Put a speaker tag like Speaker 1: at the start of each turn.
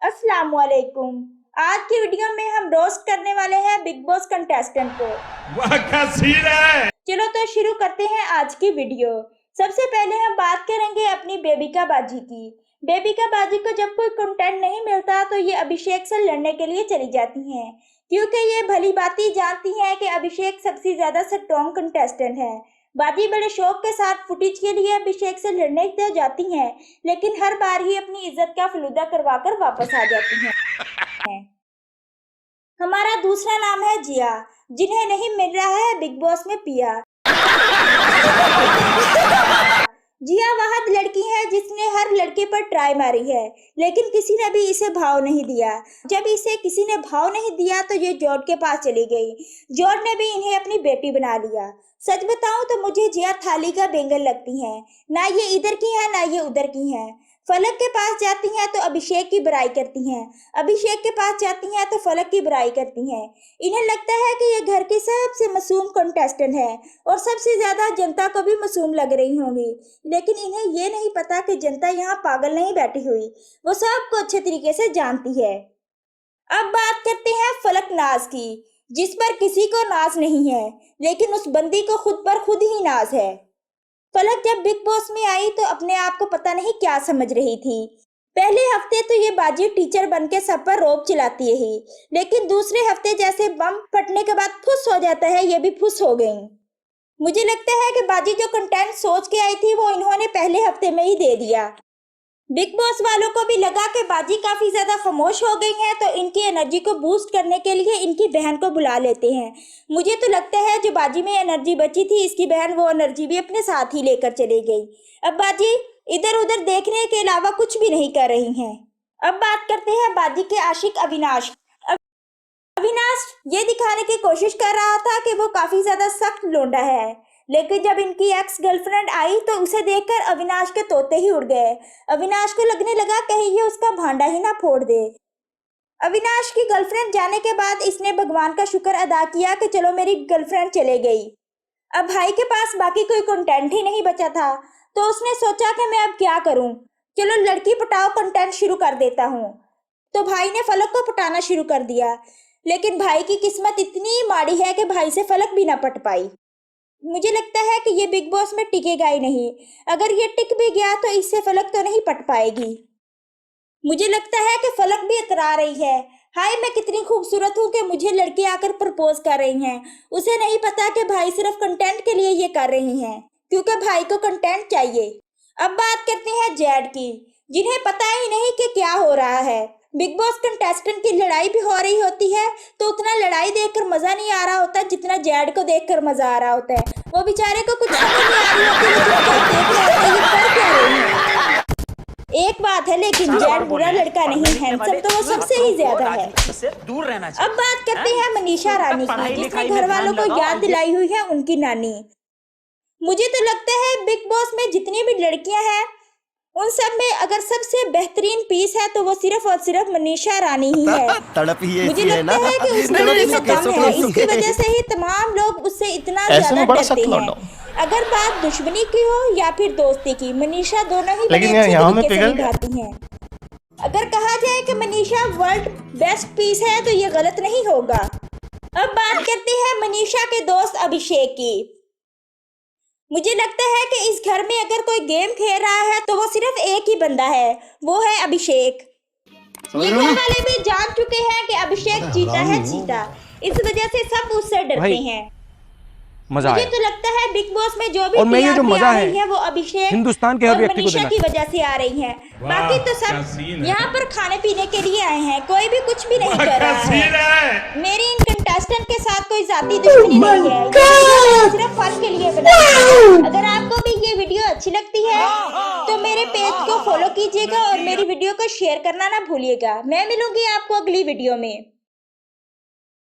Speaker 1: अस्सलाम वालेकुम। आज की वीडियो में हम रोस्ट करने वाले हैं बिग बॉस कंटेस्टेंट को।
Speaker 2: वाह क्या सीन है।
Speaker 1: चलो तो शुरू करते हैं आज की वीडियो। सबसे पहले हम बात करेंगे अपनी बेबिका बाजी की। बेबिका बाजी को जब कोई कंटेंट नहीं मिलता तो ये अभिषेक से लड़ने के लिए चली जाती हैं, क्योंकि ये भली बाती जानती हैं कि अभिषेक सबसे ज्यादा स्ट्रॉन्ग कंटेस्टेंट है। बाजी बड़े शौक के साथ फुटेज के लिए अभिषेक से लड़ने तो जाती हैं, लेकिन हर बार ही अपनी इज्जत का फलूदा करवाकर वापस आ जाती हैं। हमारा दूसरा नाम है जिया, जिन्हें नहीं मिल रहा है बिग बॉस में पिया। जिया वह लड़की है जिसने हर लड़के पर ट्राई मारी है, लेकिन किसी ने भी इसे भाव नहीं दिया। जब इसे किसी ने भाव नहीं दिया तो ये जॉर्ज के पास चली गई। जॉर्ज ने भी इन्हें अपनी बेटी बना लिया। सच बताऊं तो मुझे जिया थाली का बेंगल लगती है। ना ये इधर की है ना ये उधर की है। फलक के पास जाती हैं तो अभिषेक की बुराई करती हैं, अभिषेक के पास जाती हैं तो फलक की बुराई करती हैं। इन्हें लगता है कि ये घर की सबसे मासूम कंटेस्टेंट है और सबसे ज्यादा जनता को भी मासूम लग रही होंगी, लेकिन इन्हें ये नहीं पता कि जनता यहाँ पागल नहीं बैठी हुई, वो सबको अच्छे तरीके से जानती है। अब बात करते हैं फलक नाज की, जिस पर किसी को नाज नहीं है, लेकिन उस बंदी को खुद पर खुद ही नाज है। फलक जब बिग बॉस में आई तो अपने आप को पता नहीं क्या समझ रही थी। पहले हफ्ते तो ये बाजी टीचर बन के सब पर रोब चिल्लाती है, लेकिन दूसरे हफ्ते जैसे बम फटने के बाद फुस हो जाता है, ये भी फुस हो गई। मुझे लगता है कि बाजी जो कंटेंट सोच के आई थी वो इन्होंने पहले हफ्ते में ही दे दिया। बिग बॉस वालों को भी लगा कि बाजी काफी ज्यादा खामोश हो गई है, तो इनकी एनर्जी को बूस्ट करने के लिए इनकी बहन को बुला लेते हैं। मुझे तो लगता है जो बाजी में एनर्जी बची थी, इसकी बहन वो एनर्जी भी अपने साथ ही लेकर चली गई। अब बाजी इधर उधर देखने के अलावा कुछ भी नहीं कर रही हैं। अब बात करते हैं बाजी के आशिक अविनाश। अविनाश ये दिखाने की कोशिश कर रहा था कि वो काफी ज्यादा सख्त लोंडा है, लेकिन जब इनकी एक्स गर्लफ्रेंड आई तो उसे देखकर अविनाश के तोते ही उड़ गए। अविनाश को लगने लगा कहीं ये उसका भांडा ही ना फोड़ दे। अविनाश की गर्लफ्रेंड जाने के बाद इसने भगवान का शुक्र अदा किया कि चलो मेरी गर्लफ्रेंड चले गई। अब भाई के पास बाकी कोई कंटेंट ही नहीं बचा था, तो उसने सोचा कि मैं अब क्या करूं, चलो लड़की पटाओ कंटेंट शुरू कर देता हूं। तो भाई ने फलक को पटाना शुरू कर दिया, लेकिन भाई की किस्मत इतनी माड़ी है कि भाई से फलक भी ना पट पाई। मुझे लगता है कि ये बिग बॉस में टिकेगा ही नहीं। अगर ये टिक भी गया तो इससे फलक तो नहीं पट पाएगी। मुझे लगता है कि फलक भी इतरा रही है, हाय मैं कितनी खूबसूरत हूँ कि मुझे लड़के आकर प्रपोज कर रही हैं। उसे नहीं पता कि भाई सिर्फ कंटेंट के लिए ये कर रही हैं, क्योंकि भाई को कंटेंट चाहिए। अब बात करते हैं जैड की, जिन्हें पता ही नहीं कि क्या हो रहा है। बिग बॉस कंटेस्टेंट की लड़ाई भी हो रही होती है, तो उतना लड़ाई देखकर मजा नहीं आ रहा होता जितना जैड को देखकर मजा आ रहा होता है। वो बेचारे को कुछ समझ नहीं आ रही होती, लेकिन जब देख रहा होता है ये कर क्या रही है। एक बात है, लेकिन जैड बुरा लड़का नहीं, हैंडसम तो वो सबसे ही ज्यादा है।
Speaker 3: दूर रहना चाहिए।
Speaker 1: अब बात करते हैं मनीषा रानी की, जिसने घर वालों को याद दिलाई हुई है उनकी नानी। मुझे तो लगता है बिग बॉस में जितनी भी लड़कियां हैं उन सब में अगर सबसे बेहतरीन पीस है तो वो सिर्फ और सिर्फ मनीषा रानी ही है।
Speaker 4: तड़प ही
Speaker 1: मुझे
Speaker 4: ऐसी है
Speaker 1: लगता
Speaker 4: ना।
Speaker 1: है कि उसमें भी वो कम है, इसकी वजह से ही तमाम लोग उससे इतना ज्यादा डरते हैं। अगर बात दुश्मनी की हो या फिर दोस्ती की, मनीषा दोनों ही बड़े अच्छे तरीके से निभाती हैं। अगर कहा जाए कि मनीषा वर्ल्ड बेस्ट पीस है तो ये गलत नहीं होगा। अब बात करते हैं मनीषा के दोस्त अभिषेक की। मुझे लगता है कि इस घर में अगर कोई गेम खेल रहा है तो वो सिर्फ एक ही बंदा है, वो है अभिषेक। ये घर वाले भी जान चुके हैं कि अभिषेक जीता है जीता, इस वजह से सब उससे डरते हैं।
Speaker 5: मजा
Speaker 1: मुझे
Speaker 5: आया।
Speaker 1: तो लगता है बिग बॉस में जो भी
Speaker 5: और मैं ये जो मजा है
Speaker 1: वो अभिषेक
Speaker 5: हिंदुस्तान के हर
Speaker 1: और
Speaker 5: व्यक्ति को
Speaker 1: मनीषा
Speaker 5: देना
Speaker 1: की वजह से आ रही है। बाकी तो सब यहाँ पर खाने पीने के लिए आए हैं, कोई भी कुछ भी नहीं कर रहा है। मेरी इन कंटेस्टेंट के साथ कोई जाती दुश्मनी नहीं है, ये वीडियो सिर्फ फन के लिए बनाई है। अगर आपको भी ये वीडियो अच्छी लगती है तो मेरे पेज को फॉलो कीजिएगा और मेरी वीडियो को शेयर करना ना भूलिएगा। मैं मिलूंगी आपको अगली वीडियो में।